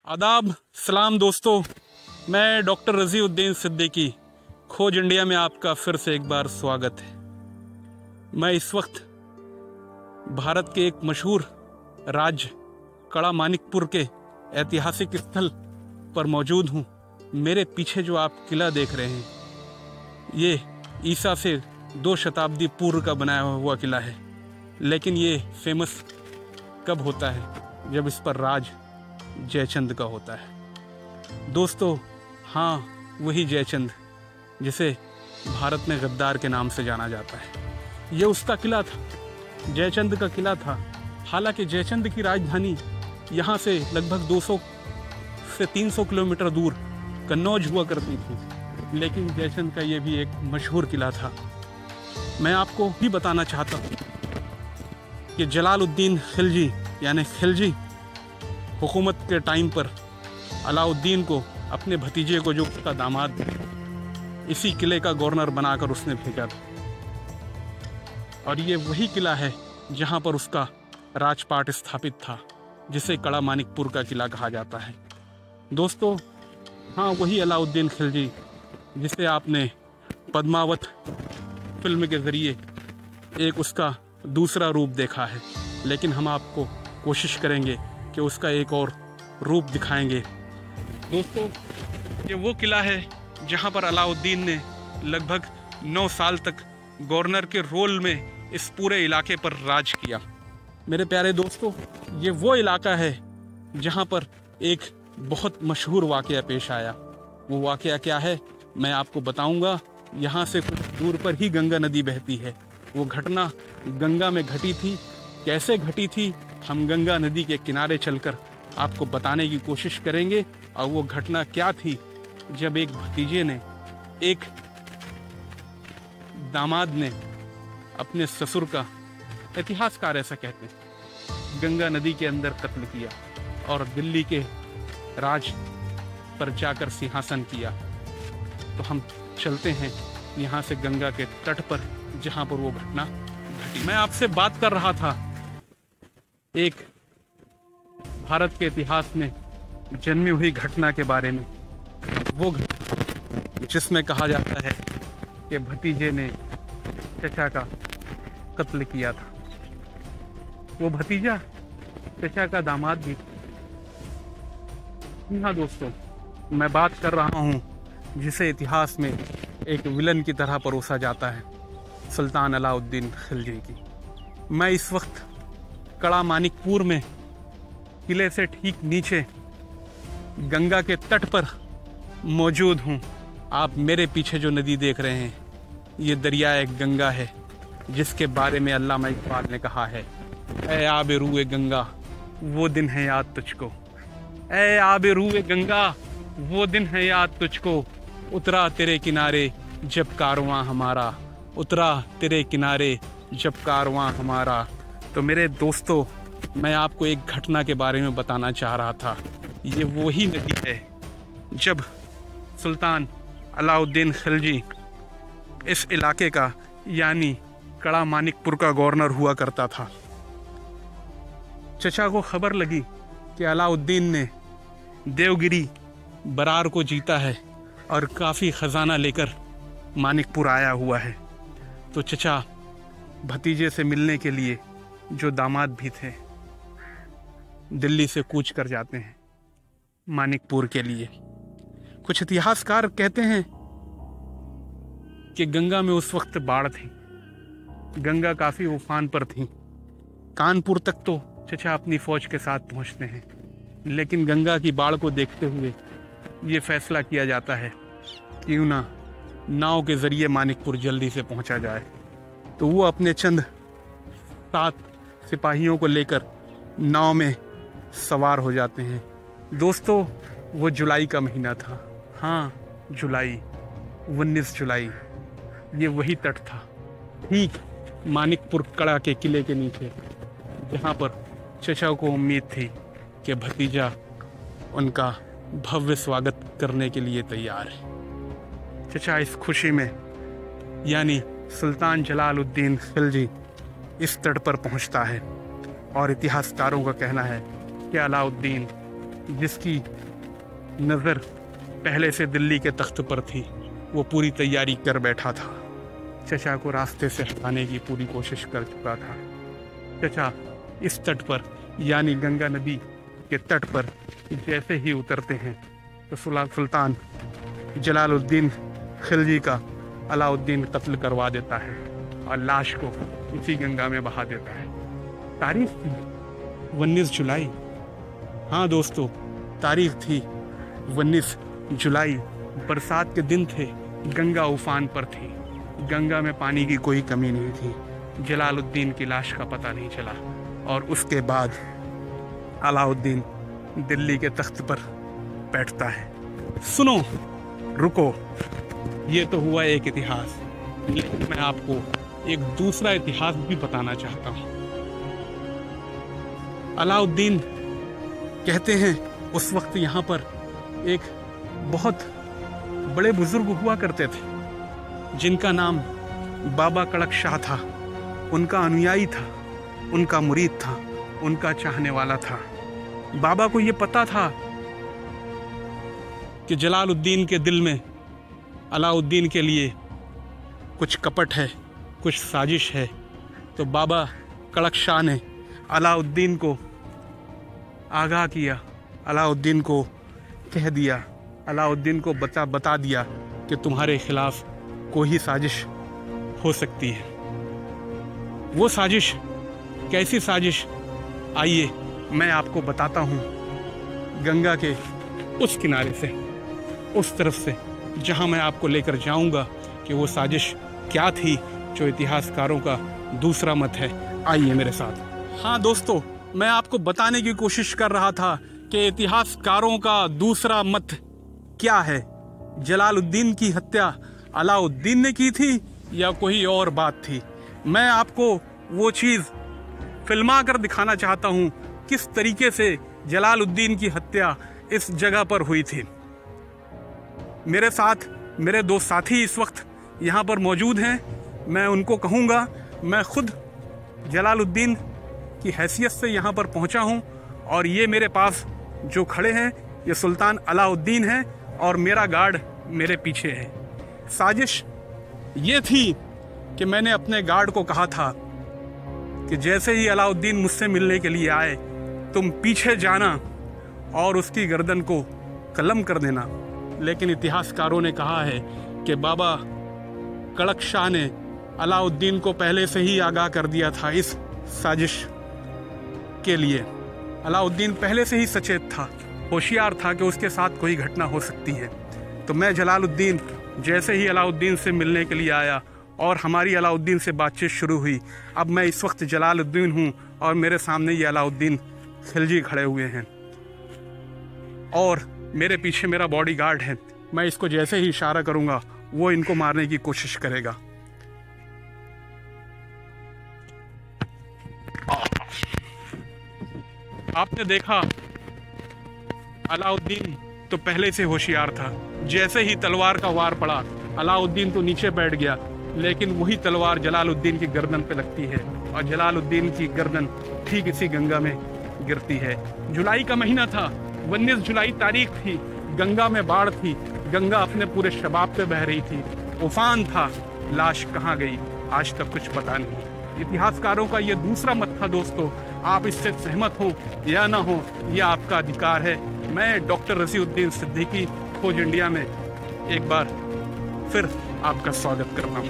आदाब सलाम दोस्तों, मैं डॉक्टर रज़ीउद्दीन सिद्दीकी खोज इंडिया में आपका फिर से एक बार स्वागत है। मैं इस वक्त भारत के एक मशहूर राज्य कड़ा मानिकपुर के ऐतिहासिक स्थल पर मौजूद हूँ। मेरे पीछे जो आप किला देख रहे हैं, ये ईसा से 2 शताब्दी पूर्व का बनाया हुआ किला है। लेकिन ये फेमस कब होता है? जब इस पर राज जयचंद का होता है। दोस्तों, हाँ, वही जयचंद जिसे भारत में गद्दार के नाम से जाना जाता है। ये उसका किला था, जयचंद का किला था। हालांकि जयचंद की राजधानी यहाँ से लगभग 200 से 300 किलोमीटर दूर कन्नौज हुआ करती थी, लेकिन जयचंद का ये भी एक मशहूर किला था। मैं आपको भी बताना चाहता हूँ कि जलालुद्दीन खिलजी यानी खिलजी हुकूमत के टाइम पर अलाउद्दीन को, अपने भतीजे को, जो उसका दामाद, इसी किले का गवर्नर बनाकर उसने भेजा था। और ये वही किला है जहाँ पर उसका राजपाट स्थापित था, जिसे कड़ा मानिकपुर का किला कहा जाता है। दोस्तों, हाँ, वही अलाउद्दीन खिलजी जिसे आपने पद्मावत फिल्म के ज़रिए एक उसका दूसरा रूप देखा है। लेकिन हम आपको कोशिश करेंगे कि उसका एक और रूप दिखाएंगे। दोस्तों, ये वो किला है जहाँ पर अलाउद्दीन ने लगभग 9 साल तक गवर्नर के रोल में इस पूरे इलाके पर राज किया। मेरे प्यारे दोस्तों, ये वो इलाका है जहाँ पर एक बहुत मशहूर वाक़या पेश आया। वो वाक़या क्या है, मैं आपको बताऊंगा। यहाँ से कुछ दूर पर ही गंगा नदी बहती है। वो घटना गंगा में घटी थी। कैसे घटी थी, हम गंगा नदी के किनारे चलकर आपको बताने की कोशिश करेंगे। और वो घटना क्या थी, जब एक भतीजे ने, एक दामाद ने अपने ससुर का, इतिहासकार ऐसा कहते हैं, गंगा नदी के अंदर कत्ल किया और दिल्ली के राज पर जाकर सिंहासन किया। तो हम चलते हैं यहाँ से गंगा के तट पर, जहाँ पर वो घटना घटी। मैं आपसे बात कर रहा था एक भारत के इतिहास में जन्मी हुई घटना के बारे में। वो घटना जिसमें कहा जाता है कि भतीजे ने चचा का कत्ल किया था। वो भतीजा चचा का दामाद भी। हाँ दोस्तों, मैं बात कर रहा हूँ जिसे इतिहास में एक विलन की तरह परोसा जाता है, सुल्तान अलाउद्दीन खिलजी की। मैं इस वक्त कड़ा मानिकपुर में किले से ठीक नीचे गंगा के तट पर मौजूद हूँ। आप मेरे पीछे जो नदी देख रहे हैं, ये दरियाए गंगा है, जिसके बारे में अल्लामा इकबाल ने कहा है, ऐ आबे रूए गंगा वो दिन है याद तुझको, ऐ आबे रूए गंगा वो दिन है याद तुझको, उतरा तेरे किनारे जब कारवां हमारा, उतरा तेरे किनारे जब कारवां हमारा। तो मेरे दोस्तों, मैं आपको एक घटना के बारे में बताना चाह रहा था। ये वही नदी है जब सुल्तान अलाउद्दीन खिलजी इस इलाके का, यानी कड़ा मानिकपुर का गवर्नर हुआ करता था। चचा को खबर लगी कि अलाउद्दीन ने देवगिरी बरार को जीता है और काफ़ी ख़जाना लेकर मानिकपुर आया हुआ है। तो चचा भतीजे से मिलने के लिए, जो दामाद भी थे, दिल्ली से कूच कर जाते हैं मानिकपुर के लिए। कुछ इतिहासकार कहते हैं कि गंगा में उस वक्त बाढ़ थी, गंगा काफ़ी उफान पर थी। कानपुर तक तो चचा अपनी फौज के साथ पहुंचते हैं, लेकिन गंगा की बाढ़ को देखते हुए ये फैसला किया जाता है क्यों ना नाव के ज़रिए मानिकपुर जल्दी से पहुंचा जाए। तो वो अपने चंद 7 सिपाहियों को लेकर नाव में सवार हो जाते हैं। दोस्तों, वो जुलाई का महीना था। हाँ, जुलाई, 19 जुलाई। ये वही तट था, ठीक मानिकपुर कड़ा के किले के नीचे, जहाँ पर चचा को उम्मीद थी कि भतीजा उनका भव्य स्वागत करने के लिए तैयार है। चचा इस खुशी में, यानी सुल्तान जलालुद्दीन खिलजी इस तट पर पहुंचता है। और इतिहासकारों का कहना है कि अलाउद्दीन जिसकी नज़र पहले से दिल्ली के तख्त पर थी, वो पूरी तैयारी कर बैठा था। चचा को रास्ते से हटाने की पूरी कोशिश कर चुका था। चचा इस तट पर यानी गंगा नदी के तट पर जैसे ही उतरते हैं तो सुल्तान जलालुद्दीन खिलजी का अलाउद्दीन कत्ल करवा देता है और लाश को इसी गंगा में बहा देता है। तारीख थी 19 जुलाई। हाँ दोस्तों, तारीख थी 19 जुलाई। बरसात के दिन थे, गंगा उफान पर थी, गंगा में पानी की कोई कमी नहीं थी। जलालुद्दीन की लाश का पता नहीं चला और उसके बाद अलाउद्दीन दिल्ली के तख्त पर बैठता है। सुनो, रुको, ये तो हुआ एक इतिहास, लेकिन मैं आपको एक दूसरा इतिहास भी बताना चाहता हूँ। अलाउद्दीन कहते हैं उस वक्त यहाँ पर एक बहुत बड़े बुजुर्ग हुआ करते थे जिनका नाम बाबा कड़क शाह था। उनका अनुयायी था, उनका मुरीद था, उनका चाहने वाला था। बाबा को ये पता था कि जलालुद्दीन के दिल में अलाउद्दीन के लिए कुछ कपट है, कुछ साजिश है। तो बाबा कड़क शाह ने अलाउद्दीन को आगाह किया, अलाउद्दीन को कह दिया, अलाउद्दीन को बता दिया कि तुम्हारे खिलाफ कोई साजिश हो सकती है। वो साजिश कैसी साजिश, आइए मैं आपको बताता हूँ। गंगा के उस किनारे से, उस तरफ से, जहाँ मैं आपको लेकर जाऊँगा कि वो साजिश क्या थी, जो इतिहासकारों का दूसरा मत है। आइए मेरे साथ। हाँ दोस्तों, मैं आपको बताने की कोशिश कर रहा था कि इतिहासकारों का दूसरा मत क्या है। जलालुद्दीन की हत्या अलाउद्दीन ने की थी या कोई और बात थी। मैं आपको वो चीज़ फिल्मा कर दिखाना चाहता हूँ, किस तरीके से जलालुद्दीन की हत्या इस जगह पर हुई थी। मेरे साथ मेरे दो साथी इस वक्त यहाँ पर मौजूद हैं। मैं उनको कहूँगा, मैं खुद जलालुद्दीन की हैसियत से यहाँ पर पहुँचा हूँ और ये मेरे पास जो खड़े हैं ये सुल्तान अलाउद्दीन हैं और मेरा गार्ड मेरे पीछे है। साजिश ये थी कि मैंने अपने गार्ड को कहा था कि जैसे ही अलाउद्दीन मुझसे मिलने के लिए आए, तुम पीछे जाना और उसकी गर्दन को कलम कर देना। लेकिन इतिहासकारों ने कहा है कि बाबा कड़क शाह ने अलाउद्दीन को पहले से ही आगाह कर दिया था इस साजिश के लिए। अलाउद्दीन पहले से ही सचेत था, होशियार था कि उसके साथ कोई घटना हो सकती है। तो मैं जलालुद्दीन जैसे ही अलाउद्दीन से मिलने के लिए आया और हमारी अलाउद्दीन से बातचीत शुरू हुई। अब मैं इस वक्त जलालुद्दीन हूँ और मेरे सामने ये अलाउद्दीन खिलजी खड़े हुए हैं और मेरे पीछे मेरा बॉडीगार्ड है। मैं इसको जैसे ही इशारा करूँगा वो इनको मारने की कोशिश करेगा। आपने देखा अलाउद्दीन तो पहले से होशियार था। जैसे ही तलवार का वार पड़ा, अलाउद्दीन तो नीचे बैठ गया, लेकिन वही तलवार जलालुद्दीन की गर्दन पे लगती है और जलालुद्दीन की गर्दन ठीक इसी गंगा में गिरती है। जुलाई का महीना था, 19 जुलाई तारीख थी। गंगा में बाढ़ थी, गंगा अपने पूरे शबाब पे बह रही थी, उफान था। लाश कहाँ गई आज तक कुछ पता नहीं। इतिहासकारों का ये दूसरा मत था दोस्तों। आप इससे सहमत हो या ना हो, यह आपका अधिकार है। मैं डॉक्टर रज़ीउद्दीन सिद्दीकी खोज इंडिया में एक बार फिर आपका स्वागत करता हूँ।